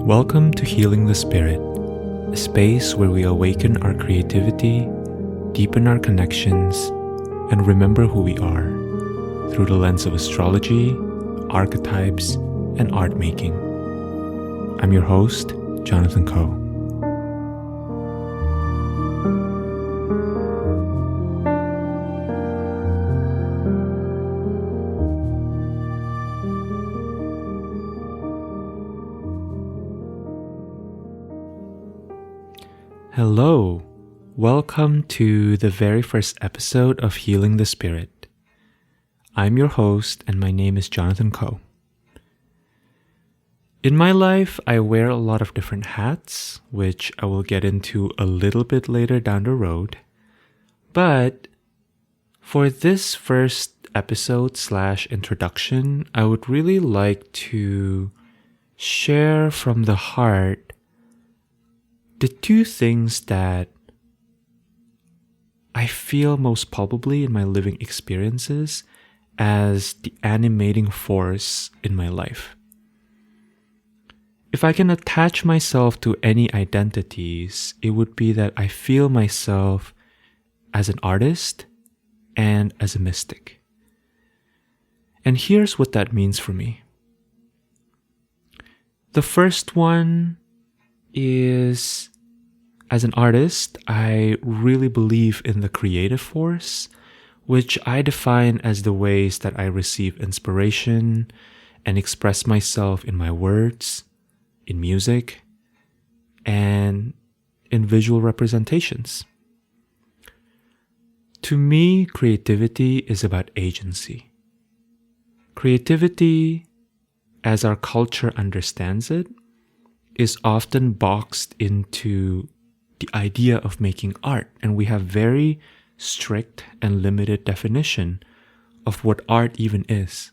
Welcome to Healing the Spirit, a space where we awaken our creativity, deepen our connections, and remember who we are through the lens of astrology, archetypes, and art making. I'm your host, Jonathan Coe. Hello, welcome to the very first episode of Healing the Spirit. I'm your host and my name is Jonathan Coe. In my life, I wear a lot of different hats, which I will get into a little bit later down the road. But for this first episode / introduction, I would really like to share from the heart the two things that I feel most palpably in my living experiences as the animating force in my life. If I can attach myself to any identities, it would be that I feel myself as an artist and as a mystic. And here's what that means for me. The first one is, as an artist, I really believe in the creative force, which I define as the ways that I receive inspiration and express myself in my words, in music, and in visual representations. To me, creativity is about agency. Creativity, as our culture understands it, is often boxed into the idea of making art, and we have very strict and limited definition of what art even is.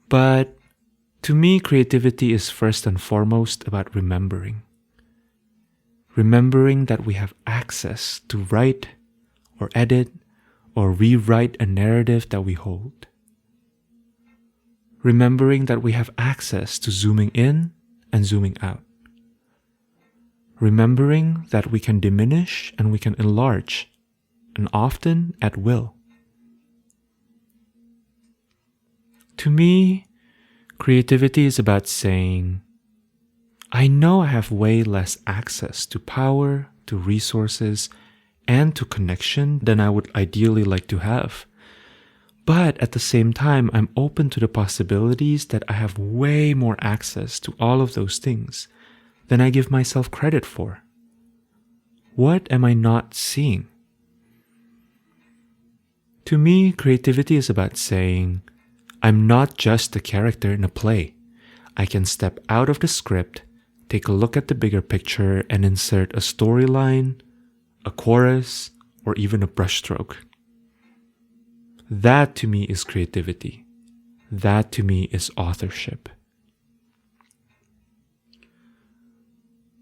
But to me, creativity is first and foremost about remembering. Remembering that we have access to write or edit or rewrite a narrative that we hold. Remembering that we have access to zooming in and zooming out. Remembering that we can diminish and we can enlarge, and often at will. To me, creativity is about saying, I know I have way less access to power, to resources, and to connection than I would ideally like to have. But at the same time, I'm open to the possibilities that I have way more access to all of those things than I give myself credit for. What am I not seeing? To me, creativity is about saying, I'm not just a character in a play. I can step out of the script, take a look at the bigger picture, and insert a storyline, a chorus, or even a brushstroke. That to me is creativity. That to me is authorship.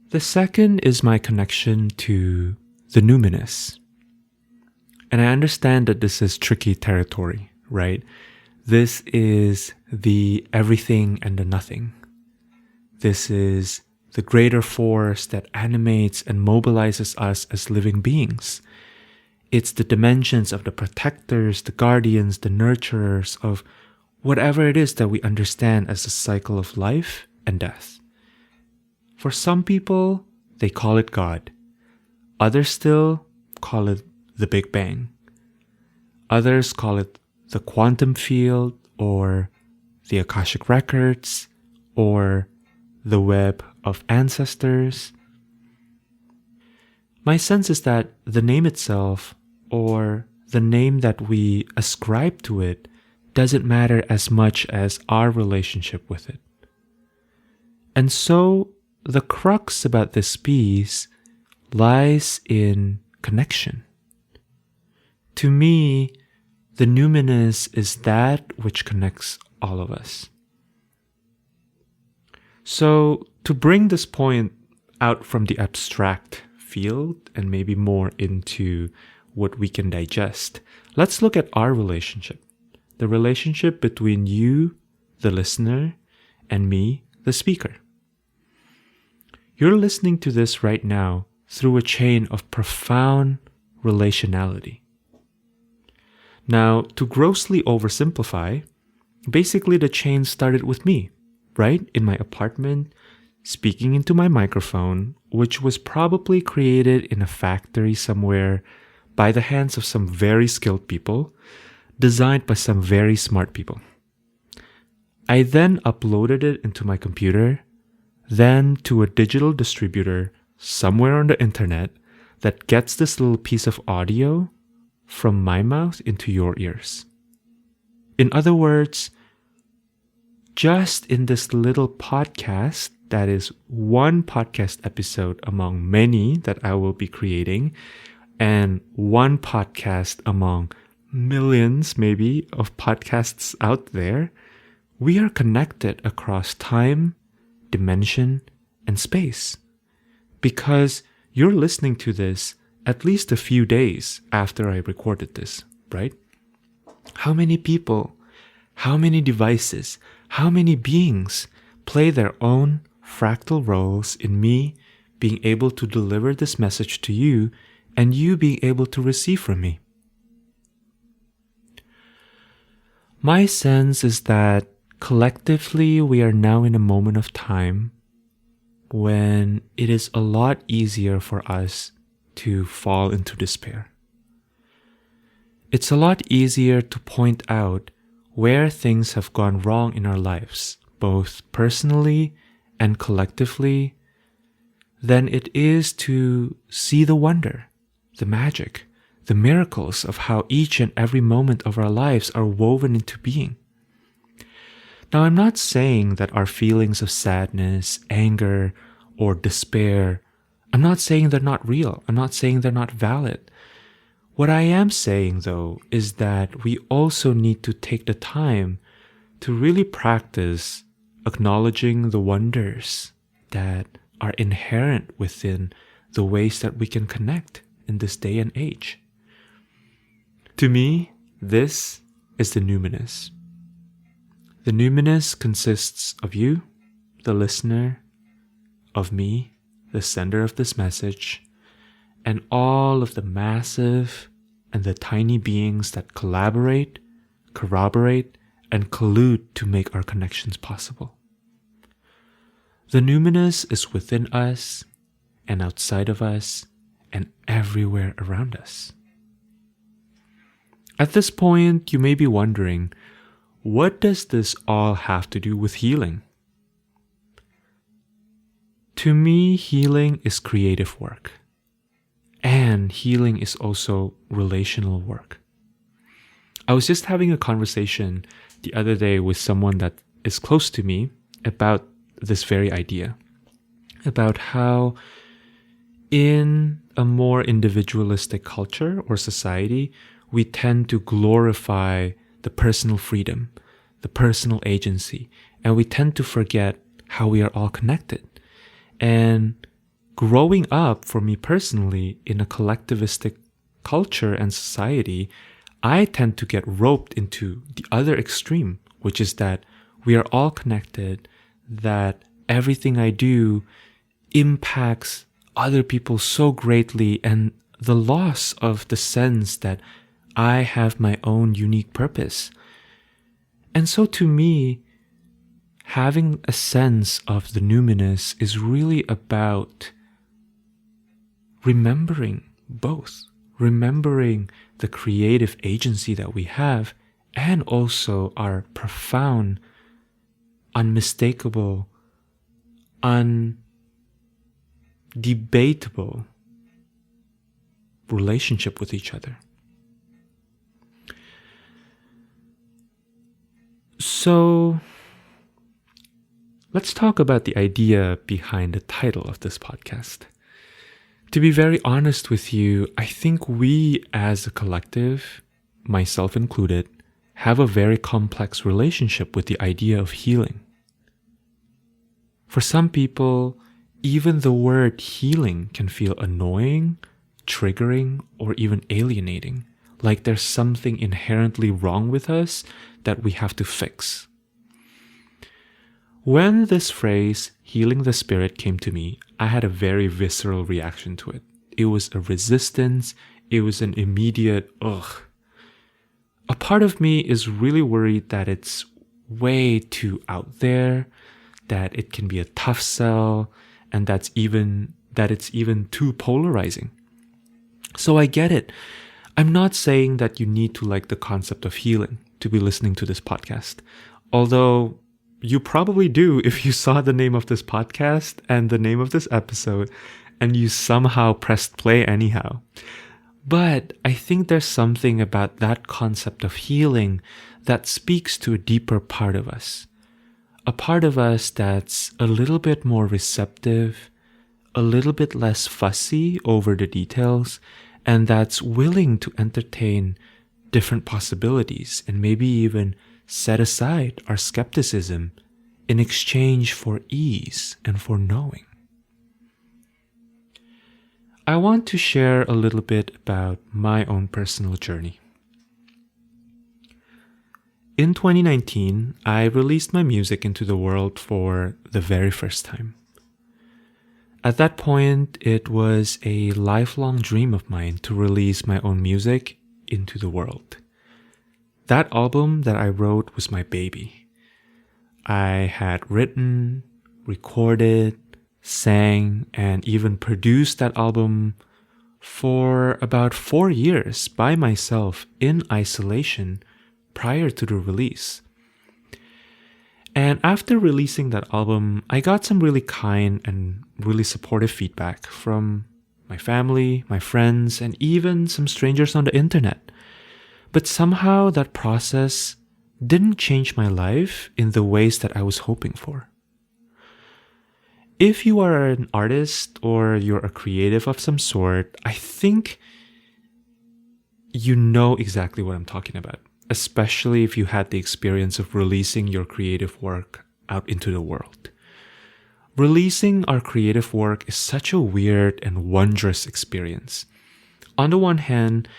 The second is my connection to the numinous. And I understand that this is tricky territory, right? This is the everything and the nothing. This is the greater force that animates and mobilizes us as living beings. It's the dimensions of the protectors, the guardians, the nurturers of whatever it is that we understand as the cycle of life and death. For some people, they call it God. Others still call it the Big Bang. Others call it the quantum field or the Akashic records or the web of ancestors. My sense is that the name itself, or the name that we ascribe to it, doesn't matter as much as our relationship with it. And so the crux about this piece lies in connection. To me, the numinous is that which connects all of us. So to bring this point out from the abstract field and maybe more into what we can digest, let's look at our relationship. The relationship between you, the listener, and me, the speaker. You're listening to this right now through a chain of profound relationality. Now, to grossly oversimplify, basically the chain started with me, right? In my apartment, speaking into my microphone, which was probably created in a factory somewhere by the hands of some very skilled people, designed by some very smart people. I then uploaded it into my computer, then to a digital distributor somewhere on the internet that gets this little piece of audio from my mouth into your ears. In other words, just in this little podcast, that is one podcast episode among many that I will be creating, and one podcast among millions maybe of podcasts out there, we are connected across time, dimension, and space. Because you're listening to this at least a few days after I recorded this, right? How many people, how many devices, how many beings play their own fractal roles in me being able to deliver this message to you and you being able to receive from me? My sense is that collectively we are now in a moment of time when it is a lot easier for us to fall into despair. It's a lot easier to point out where things have gone wrong in our lives, both personally and collectively, than it is to see the wonder, the magic, the miracles of how each and every moment of our lives are woven into being. Now, I'm not saying that our feelings of sadness, anger, or despair, I'm not saying they're not real. I'm not saying they're not valid. What I am saying, though, is that we also need to take the time to really practice acknowledging the wonders that are inherent within the ways that we can connect in this day and age. To me, this is the numinous. The numinous consists of you, the listener, of me, the sender of this message, and all of the massive and the tiny beings that collaborate, corroborate, and collude to make our connections possible. The numinous is within us and outside of us and everywhere around us. At this point, you may be wondering, what does this all have to do with healing? To me, healing is creative work. And healing is also relational work. I was just having a conversation the other day with someone that is close to me about this very idea. About how in a more individualistic culture or society, we tend to glorify the personal freedom, the personal agency, and we tend to forget how we are all connected. And growing up, for me personally, in a collectivistic culture and society, I tend to get roped into the other extreme, which is that we are all connected, that everything I do impacts other people so greatly, and the loss of the sense that I have my own unique purpose. And so to me, having a sense of the numinous is really about remembering both, remembering the creative agency that we have and also our profound, unmistakable, undebatable relationship with each other. So, let's talk about the idea behind the title of this podcast. To be very honest with you, I think we as a collective, myself included, have a very complex relationship with the idea of healing. For some people, even the word healing can feel annoying, triggering, or even alienating, like there's something inherently wrong with us that we have to fix. When this phrase, healing the spirit, came to me, I had a very visceral reaction to it. It was a resistance. It was an immediate, ugh. A part of me is really worried that it's way too out there, that it can be a tough sell, and that it's even too polarizing. So I get it. I'm not saying that you need to like the concept of healing to be listening to this podcast. Although you probably do if you saw the name of this podcast and the name of this episode and you somehow pressed play anyhow. But I think there's something about that concept of healing that speaks to a deeper part of us. A part of us that's a little bit more receptive, a little bit less fussy over the details, and that's willing to entertain different possibilities and maybe even set aside our skepticism in exchange for ease and for knowing. I want to share a little bit about my own personal journey. In 2019, I released my music into the world for the very first time. At that point, it was a lifelong dream of mine to release my own music into the world. That album that I wrote was my baby. I had written, recorded, sang, and even produced that album for about 4 years by myself in isolation prior to the release. And after releasing that album, I got some really kind and really supportive feedback from my family, my friends, and even some strangers on the internet. But somehow that process didn't change my life in the ways that I was hoping for. If you are an artist or you're a creative of some sort, I think you know exactly what I'm talking about, especially if you had the experience of releasing your creative work out into the world. Releasing our creative work is such a weird and wondrous experience. On the one hand,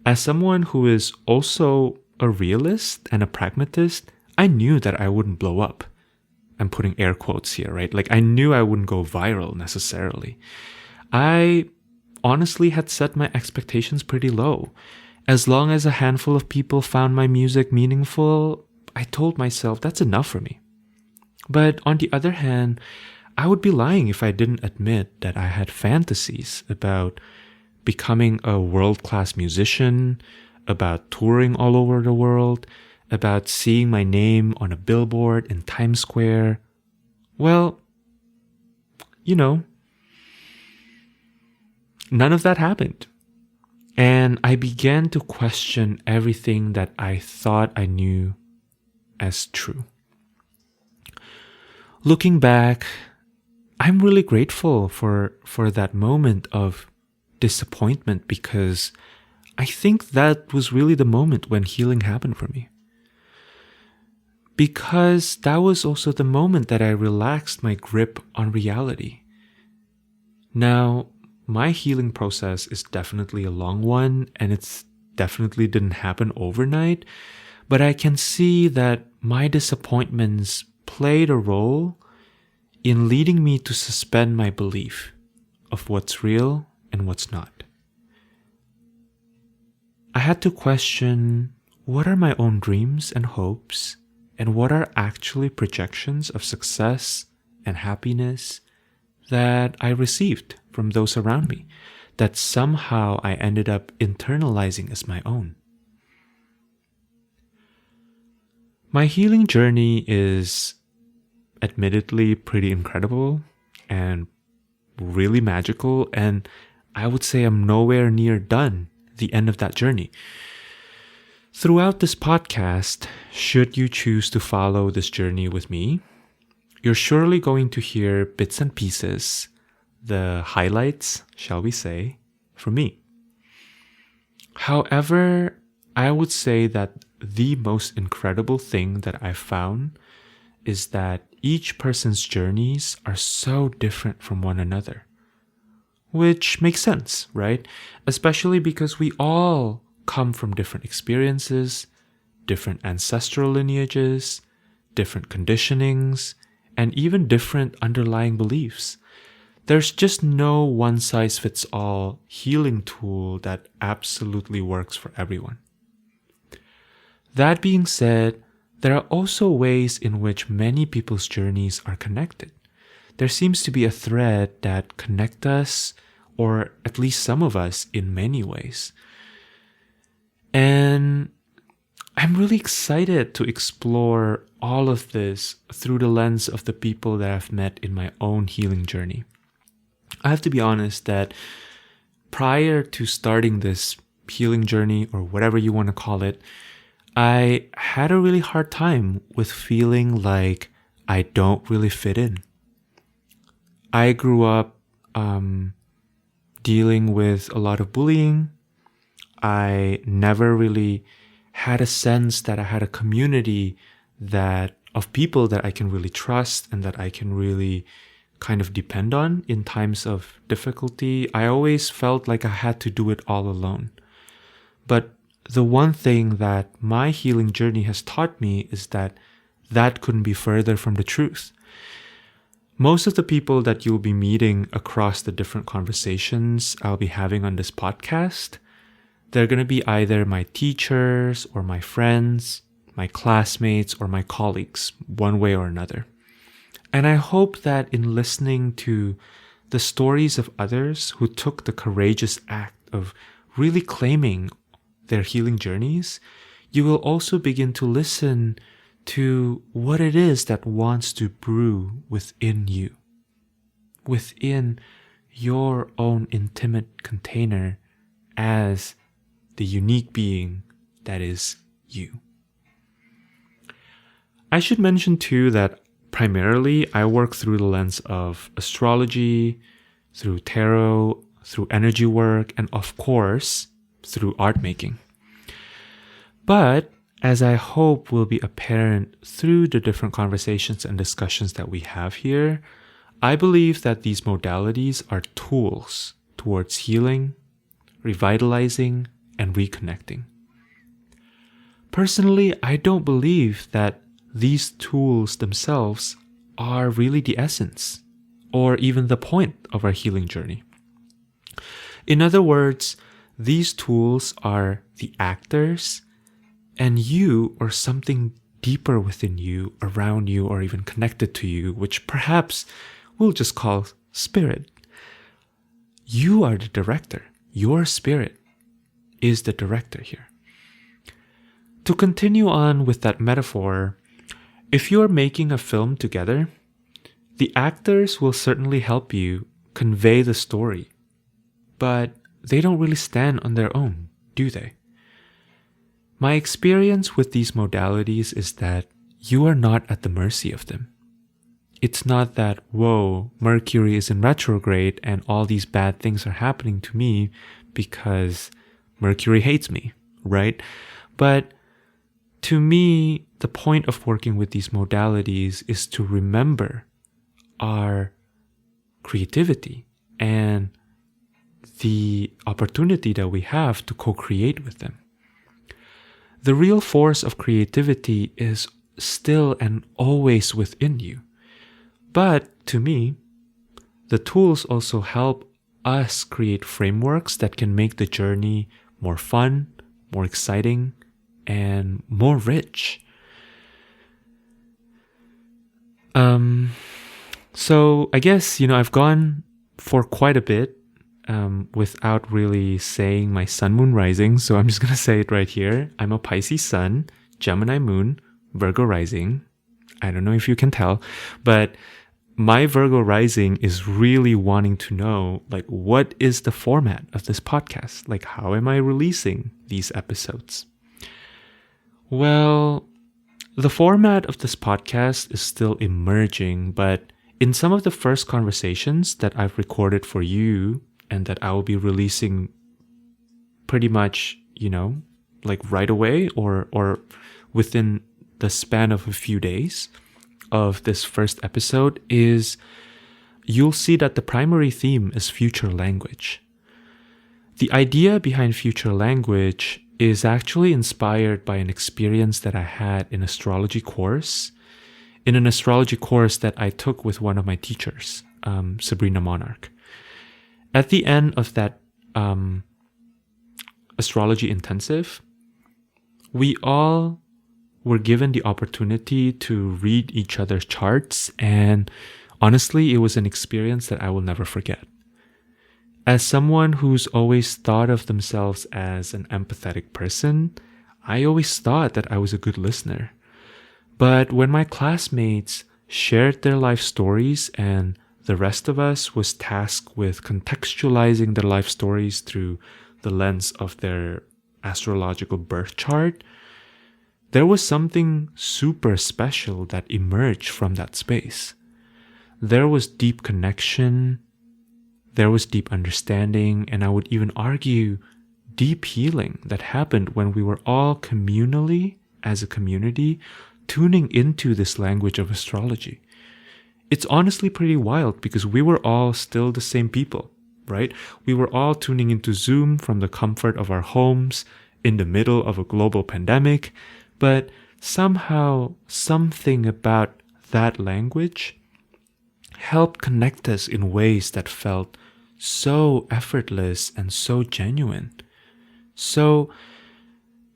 as someone who is also a realist and a pragmatist, I knew that I wouldn't blow up. I'm putting air quotes here, right? Like I knew I wouldn't go viral necessarily. I honestly had set my expectations pretty low. As long as a handful of people found my music meaningful, I told myself that's enough for me. But on the other hand, I would be lying if I didn't admit that I had fantasies about becoming a world-class musician, about touring all over the world, about seeing my name on a billboard in Times Square. Well, none of that happened. And I began to question everything that I thought I knew as true. Looking back, I'm really grateful for that moment of disappointment because I think that was really the moment when healing happened for me. Because that was also the moment that I relaxed my grip on reality. Now, my healing process is definitely a long one, and it's definitely didn't happen overnight, but I can see that my disappointments played a role in leading me to suspend my belief of what's real and what's not. I had to question what are my own dreams and hopes, and what are actually projections of success and happiness that I received from those around me, that somehow I ended up internalizing as my own. My healing journey is admittedly pretty incredible and really magical, and I would say I'm nowhere near done the end of that journey. Throughout this podcast, should you choose to follow this journey with me, you're surely going to hear bits and pieces, the highlights, shall we say, from me. However, I would say that the most incredible thing that I've found is that each person's journeys are so different from one another. Which makes sense, right? Especially because we all come from different experiences, different ancestral lineages, different conditionings, and even different underlying beliefs. There's just no one-size-fits-all healing tool that absolutely works for everyone. That being said, there are also ways in which many people's journeys are connected. There seems to be a thread that connects us, or at least some of us, in many ways. And I'm really excited to explore all of this through the lens of the people that I've met in my own healing journey. I have to be honest that prior to starting this healing journey, or whatever you want to call it, I had a really hard time with feeling like I don't really fit in. I grew up dealing with a lot of bullying. I never really had a sense that I had a community of people that I can really trust and that I can really kind of depend on in times of difficulty. I always felt like I had to do it all alone. But the one thing that my healing journey has taught me is that couldn't be further from the truth. Most of the people that you'll be meeting across the different conversations I'll be having on this podcast, they're going to be either my teachers or my friends, my classmates or my colleagues, one way or another. And I hope that in listening to the stories of others who took the courageous act of really claiming their healing journeys, you will also begin to listen to what it is that wants to brew within you, within your own intimate container as the unique being that is you. I should mention too that primarily I work through the lens of astrology, through tarot, through energy work, and of course, through art making. But as I hope will be apparent through the different conversations and discussions that we have here, I believe that these modalities are tools towards healing, revitalizing, and reconnecting. Personally, I don't believe that these tools themselves are really the essence or even the point of our healing journey. In other words, these tools are the actors, and you or something deeper within you, around you, or even connected to you, which perhaps we'll just call spirit. You are the director. Your spirit is the director here. To continue on with that metaphor, if you are making a film together, the actors will certainly help you convey the story, but they don't really stand on their own, do they? My experience with these modalities is that you are not at the mercy of them. It's not that, whoa, Mercury is in retrograde and all these bad things are happening to me because Mercury hates me, right? But to me, the point of working with these modalities is to remember our creativity and the opportunity that we have to co-create with them. The real force of creativity is still and always within you. But to me, the tools also help us create frameworks that can make the journey more fun, more exciting, and more rich. So I guess, I've gone for quite a bit without really saying my sun moon rising. So I'm just going to say it right here. I'm a Pisces sun, Gemini moon, Virgo rising. I don't know if you can tell, but my Virgo rising is really wanting to know, what is the format of this podcast? How am I releasing these episodes? Well, the format of this podcast is still emerging, but in some of the first conversations that I've recorded for you and that I will be releasing pretty much, right away or within the span of a few days of this first episode, is you'll see that the primary theme is future language. The idea behind future language is actually inspired by an experience that I had in an astrology course that I took with one of my teachers, Sabrina Monarch. At the end of that astrology intensive, we all were given the opportunity to read each other's charts, and honestly, it was an experience that I will never forget. As someone who's always thought of themselves as an empathetic person, I always thought that I was a good listener. But when my classmates shared their life stories and the rest of us was tasked with contextualizing their life stories through the lens of their astrological birth chart, there was something super special that emerged from that space. There was deep connection, there was deep understanding, and I would even argue deep healing that happened when we were all communally, as a community, tuning into this language of astrology. It's honestly pretty wild because we were all still the same people, right? We were all tuning into Zoom from the comfort of our homes in the middle of a global pandemic, but somehow something about that language helped connect us in ways that felt so effortless and so genuine. So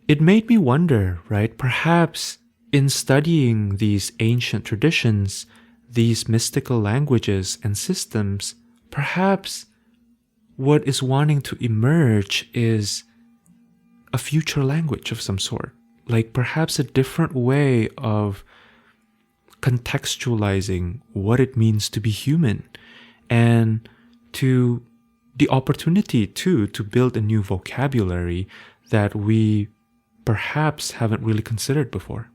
it made me wonder, right? Perhaps in studying these ancient traditions, these mystical languages and systems, perhaps what is wanting to emerge is a future language of some sort. Like perhaps a different way of contextualizing what it means to be human, and to the opportunity too to build a new vocabulary that we perhaps haven't really considered before.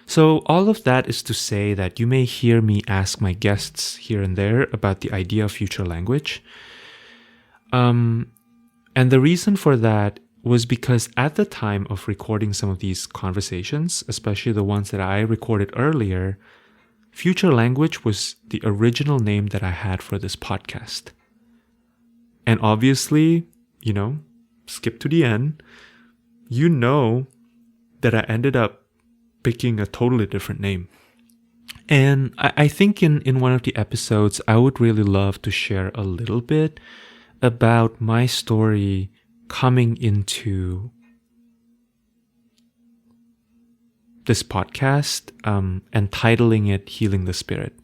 So all of that is to say that you may hear me ask my guests here and there about the idea of future language. And the reason for that was because at the time of recording some of these conversations, especially the ones that I recorded earlier, future language was the original name that I had for this podcast. And obviously, skip to the end, that I ended up picking a totally different name. And I think in one of the episodes, I would really love to share a little bit about my story coming into this podcast, and titling it Healing the Spirit.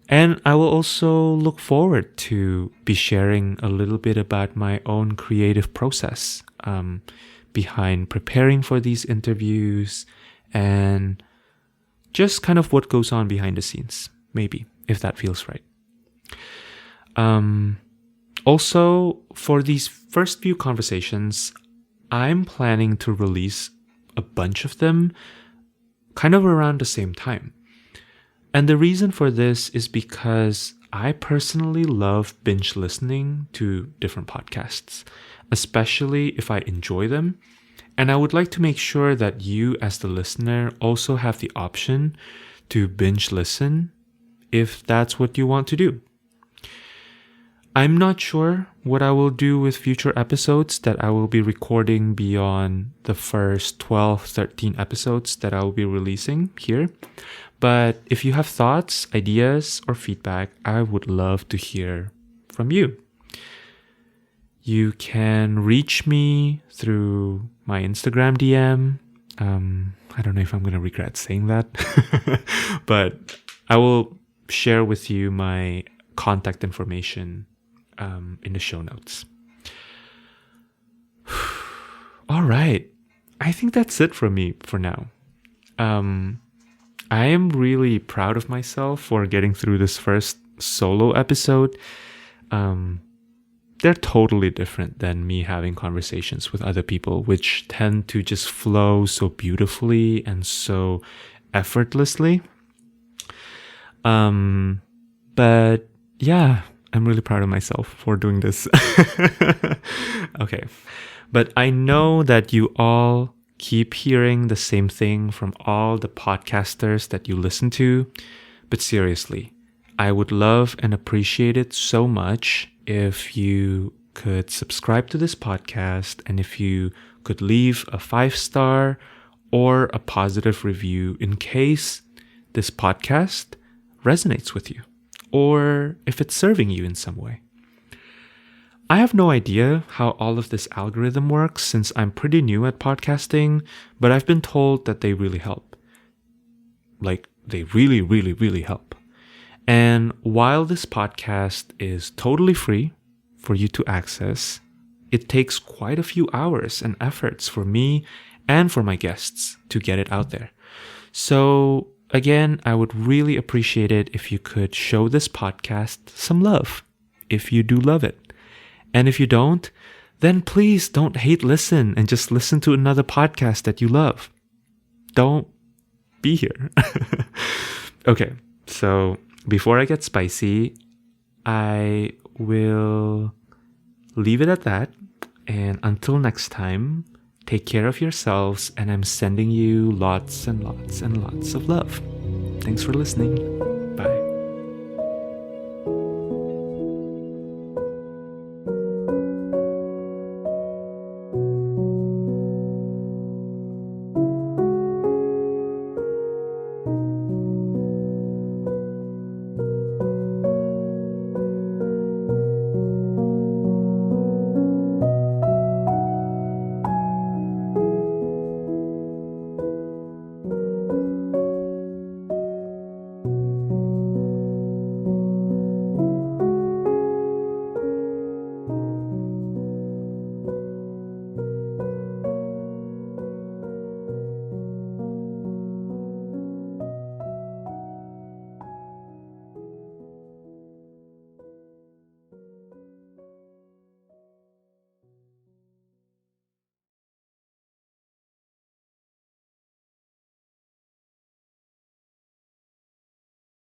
And I will also look forward to be sharing a little bit about my own creative process behind preparing for these interviews, and just kind of what goes on behind the scenes, maybe, if that feels right. Also, for these first few conversations, I'm planning to release a bunch of them kind of around the same time. And the reason for this is because I personally love binge listening to different podcasts, especially if I enjoy them. And I would like to make sure that you, as the listener, also have the option to binge listen if that's what you want to do. I'm not sure what I will do with future episodes that I will be recording beyond the first 12, 13 episodes that I will be releasing here. But if you have thoughts, ideas, or feedback, I would love to hear from you. You can reach me through my Instagram DM. I don't know if I'm going to regret saying that, but I will share with you my contact information in the show notes. All right. I think that's it from me for now. I am really proud of myself for getting through this first solo episode. They're totally different than me having conversations with other people, which tend to just flow so beautifully and so effortlessly. But yeah, I'm really proud of myself for doing this. Okay. But I know that you all keep hearing the same thing from all the podcasters that you listen to. But seriously, I would love and appreciate it so much if you could subscribe to this podcast, and if you could leave a 5-star or a positive review in case this podcast resonates with you, or if it's serving you in some way. I have no idea how all of this algorithm works since I'm pretty new at podcasting, but I've been told that they really help. Like, they really, really, really help. And while this podcast is totally free for you to access, it takes quite a few hours and efforts for me and for my guests to get it out there. So again, I would really appreciate it if you could show this podcast some love, if you do love it. And if you don't, then please don't hate listen and just listen to another podcast that you love. Don't be here. Okay, so before I get spicy, I will leave it at that. And until next time, take care of yourselves, and I'm sending you lots and lots and lots of love. Thanks for listening.